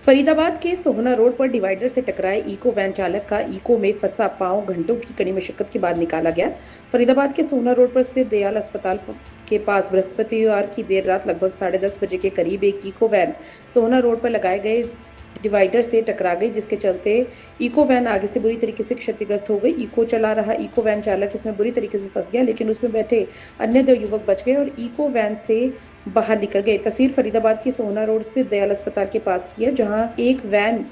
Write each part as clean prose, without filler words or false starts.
फरीदाबाद के सोहना रोड पर डिवाइडर से टकराए इको वैन चालक का इको में फंसा पांव घंटों की कड़ी मशक्कत के बाद निकाला गया। फरीदाबाद के सोहना रोड पर स्थित दयाल अस्पताल के पास बृहस्पतिवार की देर रात लगभग 10:30 बजे के करीब एक इको वैन सोहना रोड पर लगाए गए डिवाइडर से टकरा गई, जिसके चलते इको वैन आगे से बुरी तरीके से क्षतिग्रस्त हो गई। इको चला रहा इको वैन चालक इसमें बुरी तरीके से फंस गया, लेकिन उसमें बैठे अन्य 2 युवक बच गए और इको वैन से बाहर निकल गए। तस्वीर फरीदाबाद की सोहना रोड स्थित दयाल अस्पताल के पास की है, जहां एक वैन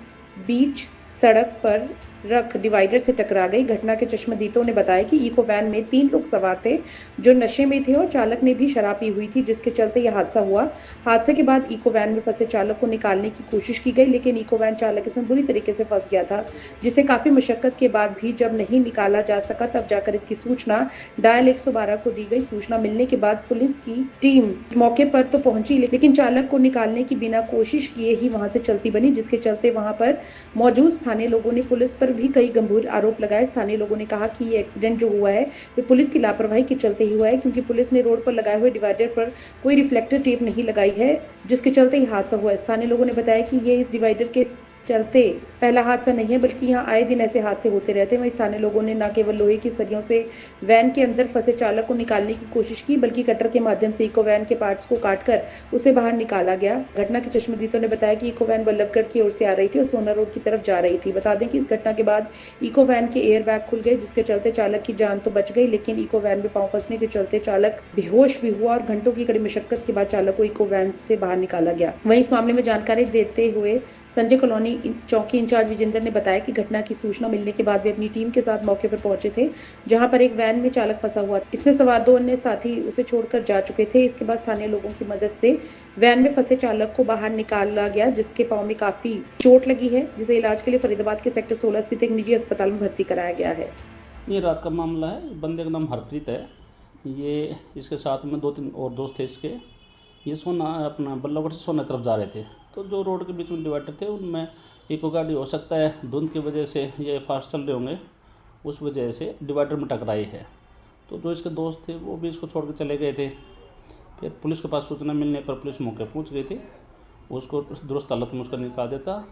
बीच सड़क पर रख डिवाइडर से टकरा गई। घटना के चश्मदीदों ने बताया कि इको वैन में 3 लोग सवार थे जो नशे में थे और चालक ने भी शराब पी हुई थी, जिसके चलते यह हादसा हुआ। हादसे के बाद इको वैन में फंसे चालक को निकालने की कोशिश की गई, लेकिन इको वैन चालक इसमें बुरी तरीके से फंस गया था, जिसे काफी मशक्कत के बाद भी जब नहीं निकाला जा सका तब जाकर इसकी सूचना डायल 112 को दी गई। सूचना मिलने के बाद पुलिस की टीम मौके पर तो पहुंची, लेकिन चालक को निकालने की बिना कोशिश किए ही वहां से चलती बनी, जिसके चलते वहां पर मौजूद स्थानीय लोगों ने पुलिस पर भी कई गंभीर आरोप लगाए। स्थानीय लोगों ने कहा कि ये एक्सीडेंट जो हुआ है वो पुलिस की लापरवाही के चलते ही हुआ है, क्योंकि पुलिस ने रोड पर लगाए हुए डिवाइडर पर कोई रिफ्लेक्टर टेप नहीं लगाई है, जिसके चलते ही हादसा हुआ है। स्थानीय लोगों ने बताया कि ये इस डिवाइडर के चलते पहला हादसा नहीं है, बल्कि यहाँ आए दिन ऐसे हादसे होते रहते हैं। वहीं स्थानीय लोगों ने न केवल लोहे की सरियों से वैन के अंदर फंसे चालक को निकालने की कोशिश की, बल्कि कटर के माध्यम से इको वैन के पार्ट्स को काटकर उसे बाहर निकाला गया। घटना के चश्मदीदों ने बताया कि इको वैन बल्लभगढ़ की ओर से आ रही थी और सोना रोड की तरफ जा रही थी। बता दें कि इस घटना के बाद इको वैन के एयर बैग खुल गए, जिसके चलते चालक की जान तो बच गई, लेकिन इको वैन में पांव फंसने के चलते चालक बेहोश भी हुआ और घंटों की कड़ी मशक्कत के बाद चालक को इको वैन से बाहर निकाला गया। वहीं इस मामले में जानकारी देते हुए संजय कॉलोनी चौकी इंचार्ज विजेंद्र ने बताया कि घटना की सूचना मिलने के बाद वे अपनी टीम के साथ मौके पर पहुंचे थे, जहां पर एक वैन में चालक फंसा हुआ था। इसमें सवार 2 अन्य साथी उसे छोड़कर जा चुके थे। इसके बाद स्थानीय लोगों की मदद से वैन में फंसे चालक को बाहर निकाला गया, जिसके पांव में काफी चोट लगी है, जिसे इलाज के लिए फरीदाबाद के सेक्टर 16 स्थित एक निजी अस्पताल में भर्ती कराया गया है। ये रात का मामला है। बंदे का नाम हरप्रीत है। ये इसके साथ में 2-3 और दोस्त थे इसके। ये सोना अपना बल्लभगढ़ से सोना तरफ जा रहे थे, तो जो रोड के बीच में डिवाइडर थे उनमें इको गाड़ी हो सकता है धुंध की वजह से ये फास्ट चल रहे होंगे, उस वजह से डिवाइडर में टकराई है। तो जो इसके दोस्त थे वो भी इसको छोड़ के चले गए थे। फिर पुलिस के पास सूचना मिलने पर पुलिस मौके पहुंच गई थी। उसको दुरुस्त हालत में उसका निकाल देता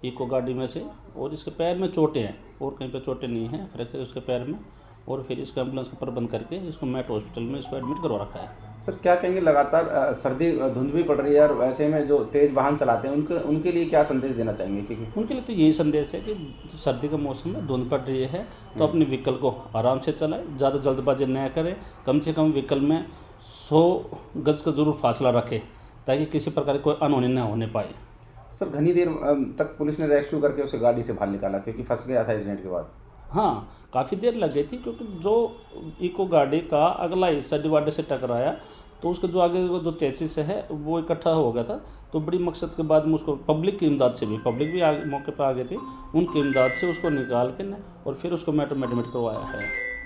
इको गाड़ी में से, और इसके पैर में चोटें हैं और कहीं पे चोटें नहीं हैं, फ्रैक्चर उसके पैर में। और फिर इसको एम्बुलेंस का प्रबंध करके इसको मैट हॉस्पिटल में इसको एडमिट करवा रखा है। सर क्या कहेंगे, लगातार सर्दी धुंध भी पड़ रही है और वैसे में जो तेज़ वाहन चलाते हैं उनके लिए क्या संदेश देना चाहेंगे? क्योंकि उनके लिए तो यही संदेश है कि सर्दी का मौसम में धुंध पड़ रही है तो अपने व्हीकल को आराम से चलाएं, ज़्यादा जल्दबाजी न करें, कम से कम व्हीकल में 100 गज का ज़रूर फासला रखें ताकि किसी प्रकार की कोई अनहोनी न होने पाए। सर घनी देर तक पुलिस ने रेस्क्यू करके उसे गाड़ी से बाहर निकाला क्योंकि फंस गया था एक्सीडेंट के बाद। हाँ, काफ़ी देर लग गई थी, क्योंकि जो इको गाड़ी का अगला हिस्सा डिवाइडर से टकराया तो उसका जो आगे जो चेसिस है वो इकट्ठा हो गया था। तो बड़ी मकसद के बाद में उसको पब्लिक की इमदाद से भी, पब्लिक भी आगे मौके पर आ गई थी, उनकी इमदाद से उसको निकाल के और फिर उसको मेट्रो में एडमिट करवाया है।